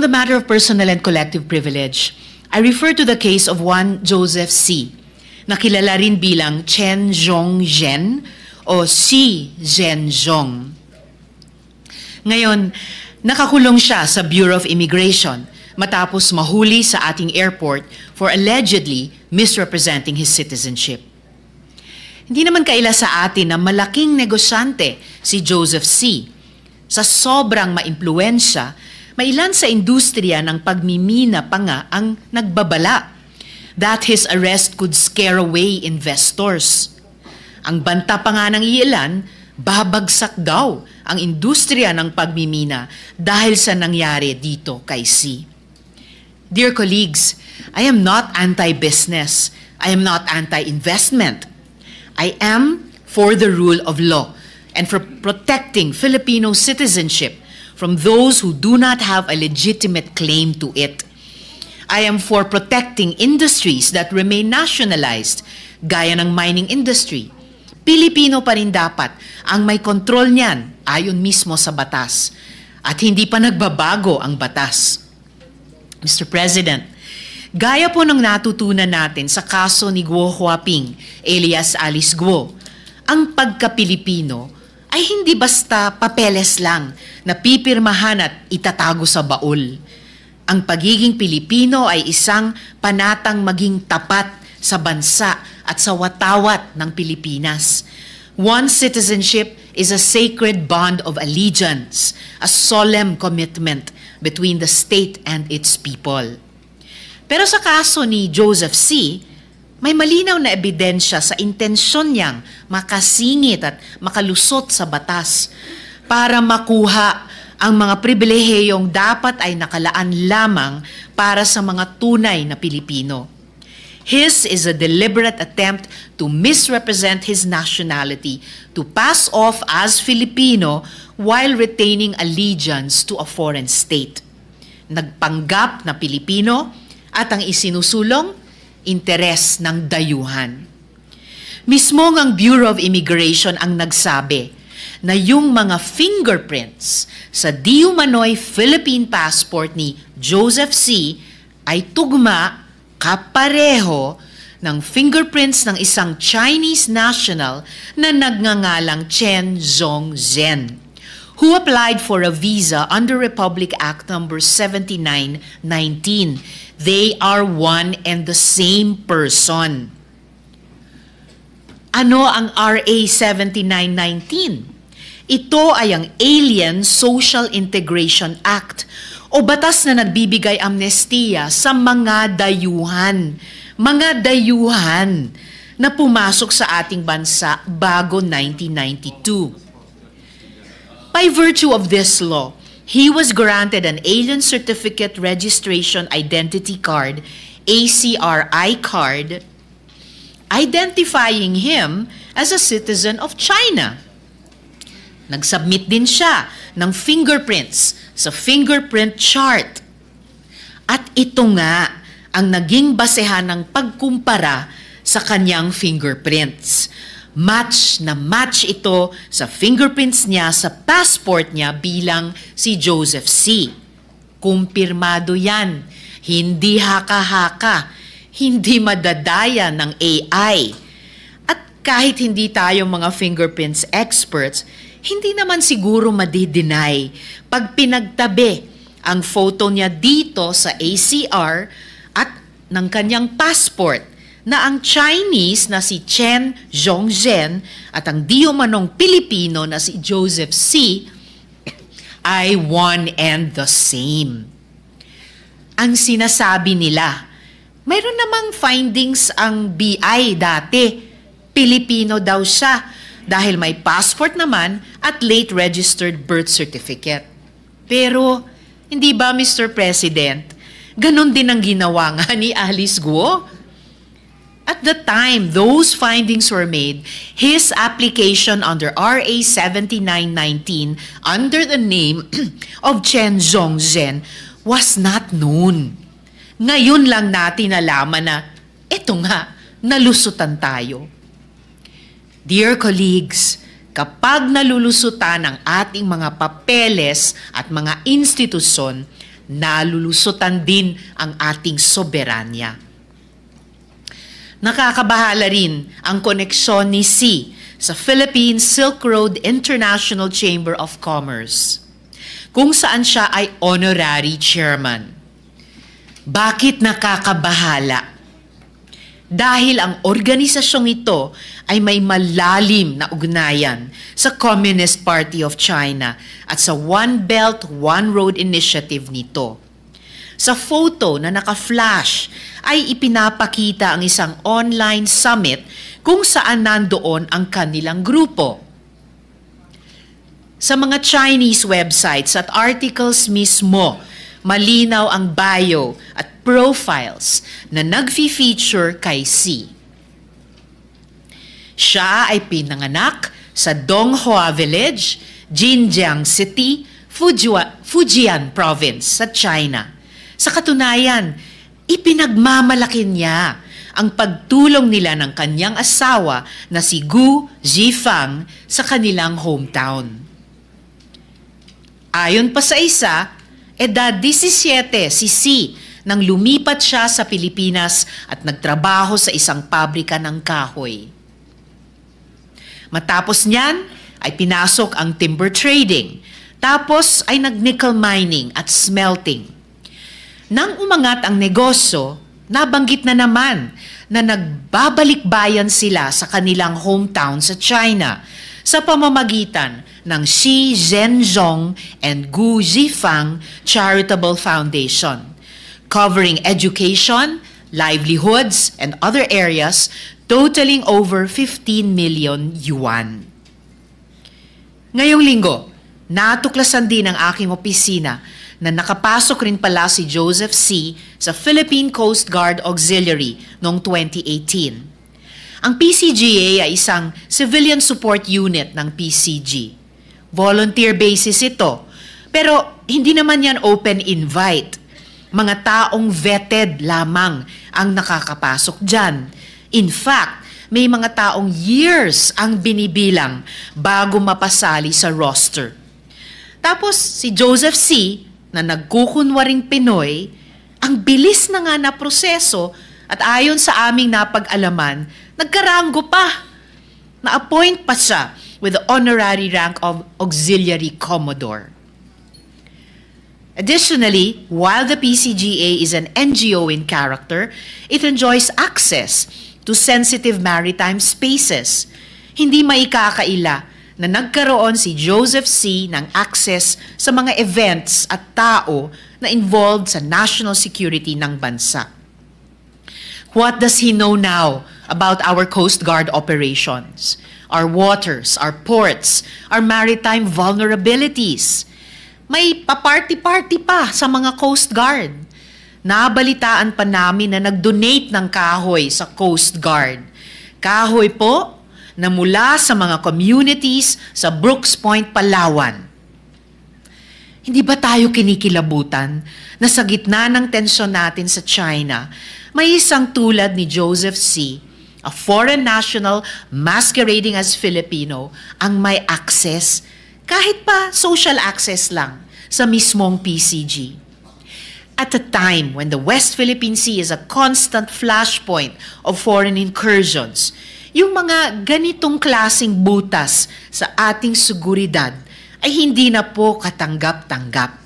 the matter of personal and collective privilege, I refer to the case of one Joseph C., na kilala rin bilang Chen Zhongzhen o Xi Zhenzhong. Ngayon, nakakulong siya sa Bureau of Immigration matapos mahuli sa ating airport for allegedly misrepresenting his citizenship. Hindi naman kaila sa atin na malaking negosyante si Joseph C. Sa sobrang maimpluwensya, mailan sa industriya ng pagmimina pa nga ang nagbabala that his arrest could scare away investors. Ang banta pa nga ng ilan, babagsak daw ang industriya ng pagmimina dahil sa nangyari dito kay C. Dear colleagues, I am not anti-business. I am not anti-investment. I am for the rule of law and for protecting Filipino citizenship from those who do not have a legitimate claim to it. I am for protecting industries that remain nationalized, gaya ng mining industry. Pilipino pa rin dapat ang may kontrol niyan ayon mismo sa batas. At hindi pa nagbabago ang batas. Mr. President, gaya po ng natutunan natin sa kaso ni Guo Huaping, alias Alice Guo, ang pagka-Pilipino ay hindi basta papeles lang na pipirmahan at itatago sa baul. Ang pagiging Pilipino ay isang panatang maging tapat sa bansa at sa watawat ng Pilipinas. One's citizenship is a sacred bond of allegiance, a solemn commitment between the state and its people. Pero sa kaso ni Joseph C., may malinaw na ebidensya sa intensyon niyang makasingit at makalusot sa batas para makuha ang mga pribilehiyong dapat ay nakalaan lamang para sa mga tunay na Pilipino. His is a deliberate attempt to misrepresent his nationality, to pass off as Filipino while retaining allegiance to a foreign state. Nagpanggap na Pilipino at ang isinusulong, interes ng dayuhan. Mismo ang Bureau of Immigration ang nagsabi na yung mga fingerprints sa di umano'y Philippine passport ni Joseph C. ay tugma kapareho ng fingerprints ng isang Chinese national na nagngangalang Chen Zhongzhen, who applied for a visa under Republic Act No. 7919. They are one and the same person. Ano ang RA 7919? Ito ay ang Alien Social Integration Act o batas na nagbibigay amnestiya sa mga dayuhan. Mga dayuhan na pumasok sa ating bansa bago 1992. By virtue of this law, he was granted an Alien Certificate Registration Identity Card, ACRI card, identifying him as a citizen of China. Nag-submit din siya ng fingerprints sa fingerprint chart. At ito nga ang naging basehan ng pagkumpara sa kanyang fingerprints. Match na match ito sa fingerprints niya sa passport niya bilang si Joseph C. Kumpirmado yan. Hindi haka-haka. Hindi madadaya ng AI. At kahit hindi tayo mga fingerprints experts, hindi naman siguro madi-deny pag pinagtabi ang photo niya dito sa ACR at ng kanyang passport na ang Chinese na si Chen Zhongzhen at ang di umanong Pilipino na si Joseph C. ay one and the same. Ang sinasabi nila, mayroon namang findings ang BI dati, Pilipino daw siya dahil may passport naman at late registered birth certificate. Pero, hindi ba Mr. President, ganon din ang ginawa nga ni Alice Guo? At the time those findings were made, his application under RA 7919 under the name of Chen Zhongzhen was not known. Ngayon lang natin nalaman na eto nga, nalusutan tayo. Dear colleagues, kapag nalulusutan ang ating mga papeles at mga institusyon, nalulusutan din ang ating soberanya. Nakakabahala rin ang koneksyon ni Xi sa Philippine Silk Road International Chamber of Commerce, kung saan siya ay honorary chairman. Bakit nakakabahala? Dahil ang organisasyong ito ay may malalim na ugnayan sa Communist Party of China at sa One Belt, One Road initiative nito. Sa photo na naka-flash ay ipinapakita ang isang online summit kung saan nandoon ang kanilang grupo. Sa mga Chinese websites at articles mismo, malinaw ang bio at profiles na nag-feature kay Xi. Siya ay pinanganak sa Donghua Village, Jinjiang City, Fujian Province sa China. Sa katunayan, ipinagmamalaki niya ang pagtulong nila ng kanyang asawa na si Gu Zhifang sa kanilang hometown. Ayon pa sa isa, edad 17 si Xi nang lumipat siya sa Pilipinas at nagtrabaho sa isang pabrika ng kahoy. Matapos niyan ay pinasok ang timber trading, tapos ay nag-nickel mining at smelting. Nang umangat ang negosyo, nabanggit na naman na nagbabalik-bayan sila sa kanilang hometown sa China sa pamamagitan ng Xi Zhenzhong and Gu Zhifang Charitable Foundation, covering education, livelihoods, and other areas totaling over 15 million yuan. Ngayong linggo, natuklasan din ng aking opisina na nakapasok rin pala si Joseph Xi sa Philippine Coast Guard Auxiliary noong 2018. Ang PCGA ay isang civilian support unit ng PCG. Volunteer basis ito, pero hindi naman yan open invite. Mga taong vetted lamang ang nakakapasok dyan. In fact, may mga taong years ang binibilang bago mapasali sa roster. Tapos si Joseph Xi, na nagkukunwaring Pinoy, ang bilis na nga na proseso at ayon sa aming napag-alaman, nagkaranggo pa. Na-appoint pa siya with the honorary rank of Auxiliary Commodore. Additionally, while the PCGA is an NGO in character, it enjoys access to sensitive maritime spaces. Hindi maikakaila na nagkaroon si Joseph Xi ng access sa mga events at tao na involved sa national security ng bansa. What does he know now about our Coast Guard operations, our waters, our ports, our maritime vulnerabilities? May paparty-party pa sa mga Coast Guard. Nabalitaan pa namin na nag-donate ng kahoy sa Coast Guard. Kahoy po na mula sa mga communities sa Brooks Point, Palawan. Hindi ba tayo kinikilabutan na sa gitna ng tensyon natin sa China, may isang tulad ni Joseph Xi, a foreign national masquerading as Filipino, ang may access, kahit pa social access lang, sa mismong PCG. At a time when the West Philippine Sea is a constant flashpoint of foreign incursions, yung mga ganitong klaseng butas sa ating seguridad ay hindi na po katanggap-tanggap.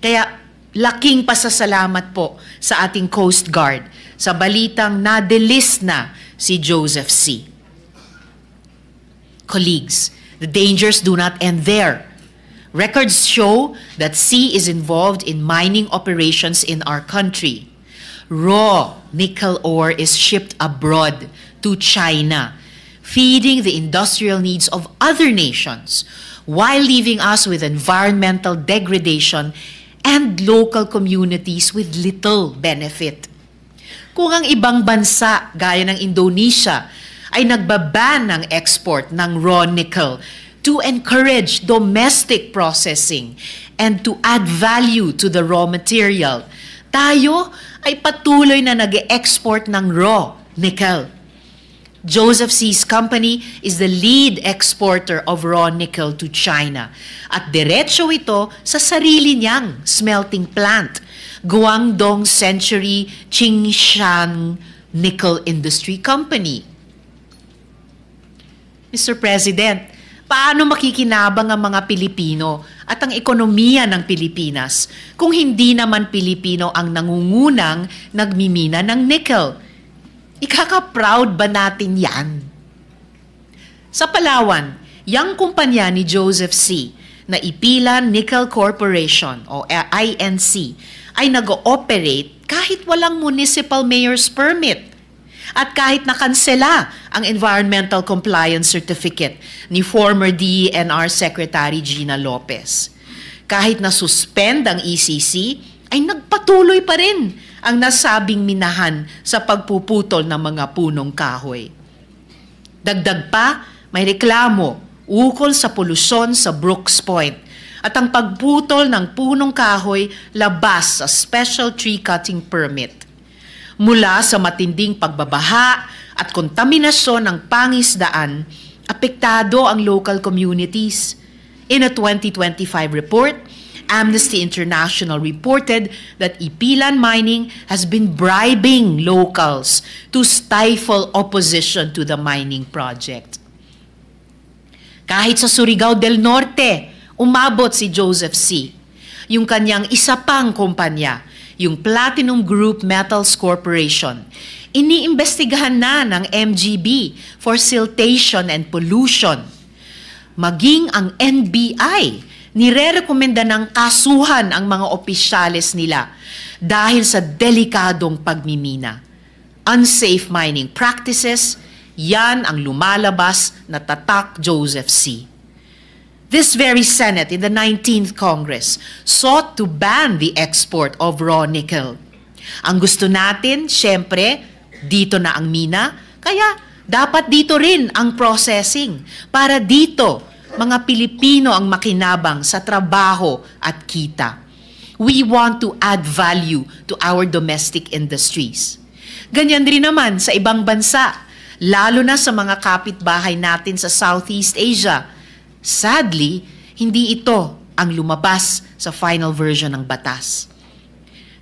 Kaya laking pasasalamat po sa ating Coast Guard sa balitang na-delist na si Joseph Xi. Colleagues, the dangers do not end there. Records show that Xi is involved in mining operations in our country. Raw nickel ore is shipped abroad to China, feeding the industrial needs of other nations while leaving us with environmental degradation and local communities with little benefit. Kung ang ibang bansa gaya ng Indonesia ay nagbaban ng export ng raw nickel to encourage domestic processing and to add value to the raw material, tayo ay patuloy na nag-e-export ng raw nickel. Joseph C's company is the lead exporter of raw nickel to China. At diretso ito sa sarili niyang smelting plant, Guangdong Century Qingshan Nickel Industry Company. Mr. President, paano makikinabang ang mga Pilipino at ang ekonomiya ng Pilipinas kung hindi naman Pilipino ang nangungunang nagmimina ng nickel? Ikaka-proud ba natin yan? Sa Palawan, yang kumpanya ni Joseph C. na Ipilan Nickel Corporation o INC ay nag-ooperate kahit walang municipal mayor's permit at kahit nakansela ang Environmental Compliance Certificate ni former DENR Secretary Gina Lopez. Kahit na-suspend ang ECC, ay nagpatuloy pa rin ang nasabing minahan sa pagpuputol ng mga punong kahoy. Dagdag pa, may reklamo ukol sa polusyon sa Brooks Point at ang pagputol ng punong kahoy labas sa Special Tree Cutting Permit. Mula sa matinding pagbabaha at kontaminasyon ng pangisdaan, apektado ang local communities. In a 2025 report, Amnesty International reported that Ipilan Mining has been bribing locals to stifle opposition to the mining project. Kahit sa Surigao del Norte, umabot si Joseph C. Yung kanyang isa pang kumpanya, yung Platinum Group Metals Corporation, iniimbestigahan na ng MGB for siltation and pollution. Maging ang NBI, nire-rekomenda ng kasuhan ang mga opisyales nila dahil sa delikadong pagmimina. Unsafe mining practices, yan ang lumalabas na tatak Joseph C. This very Senate in the 19th Congress sought to ban the export of raw nickel. Ang gusto natin, syempre, dito na ang mina, kaya dapat dito rin ang processing para dito mga Pilipino ang makinabang sa trabaho at kita. We want to add value to our domestic industries. Ganyan rin naman sa ibang bansa, lalo na sa mga kapitbahay natin sa Southeast Asia. Sadly, hindi ito ang lumabas sa final version ng batas.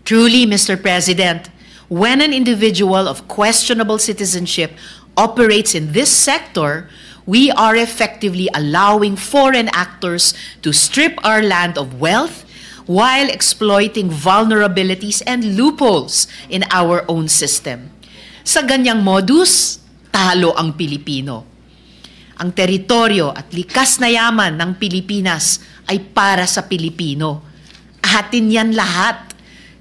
Truly, Mr. President, when an individual of questionable citizenship operates in this sector, we are effectively allowing foreign actors to strip our land of wealth while exploiting vulnerabilities and loopholes in our own system. Sa ganyang modus, talo ang Pilipino. Ang teritoryo at likas na yaman ng Pilipinas ay para sa Pilipino. Atin yan lahat.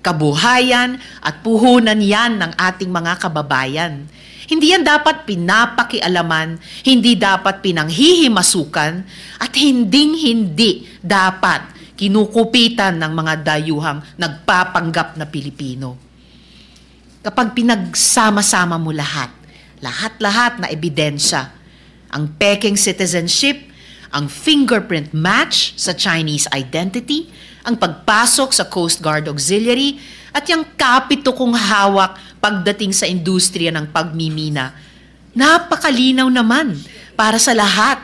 Kabuhayan at puhunan yan ng ating mga kababayan. Hindi yan dapat pinapakialaman, hindi dapat pinanghihimasukan, at hindi dapat kinukupitan ng mga dayuhang nagpapanggap na Pilipino. Kapag pinagsama-sama mo lahat-lahat na ebidensya, ang peking citizenship, ang fingerprint match sa Chinese identity, ang pagpasok sa Coast Guard Auxiliary, at yung kapito kong hawak pagdating sa industriya ng pagmimina. Napakalinaw naman para sa lahat.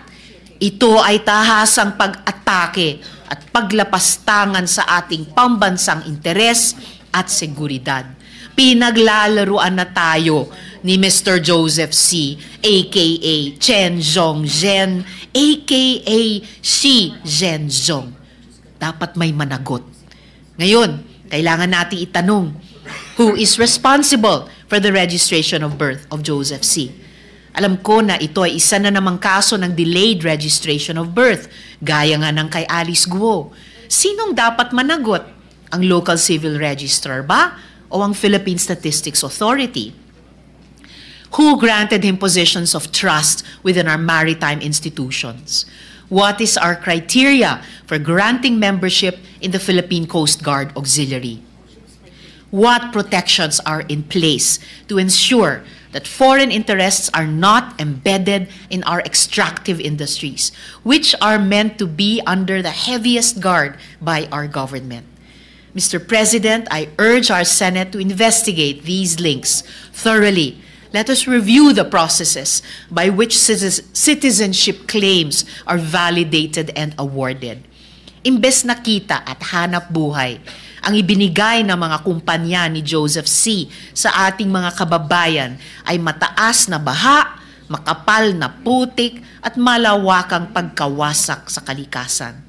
Ito ay tahasang pag-atake at paglapastangan sa ating pambansang interes at seguridad. Pinaglalaruan na tayo ni Mr. Joseph C., a.k.a. Chen Zhongzhen, a.k.a. Xi Zhenzhong. Dapat may managot. Ngayon, kailangan natin itanong, who is responsible for the registration of birth of Joseph C.? Alam ko na ito ay isa na namang kaso ng delayed registration of birth, gaya nga ng kay Alice Guo. Sinong dapat managot? Ang local civil registrar ba o ang Philippine Statistics Authority? Who granted him positions of trust within our maritime institutions? What is our criteria for granting membership in the Philippine Coast Guard Auxiliary? What protections are in place to ensure that foreign interests are not embedded in our extractive industries, which are meant to be under the heaviest guard by our government? Mr. President, I urge our Senate to investigate these links thoroughly Let us review the processes by which citizenship claims are validated and awarded. Imbes na kita at hanap buhay ang ibinigay ng mga kumpanya ni Joseph C. sa ating mga kababayan ay mataas na baha, makapal na putik at malawakang pagkawasak sa kalikasan.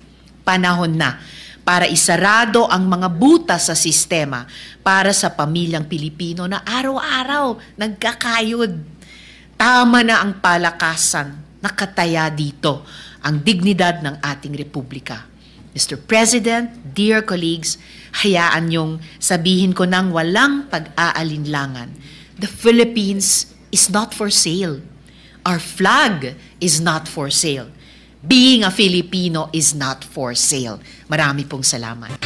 Panahon na para isarado ang mga butas sa sistema para sa pamilyang Pilipino na araw-araw nagkakayod. Tama na ang palakasan, nakataya dito ang dignidad ng ating republika. Mr. President, dear colleagues, hayaan niyong sabihin ko nang walang pag-aalinlangan. The Philippines is not for sale. Our flag is not for sale. Being a Filipino is not for sale. Marami pong salamat.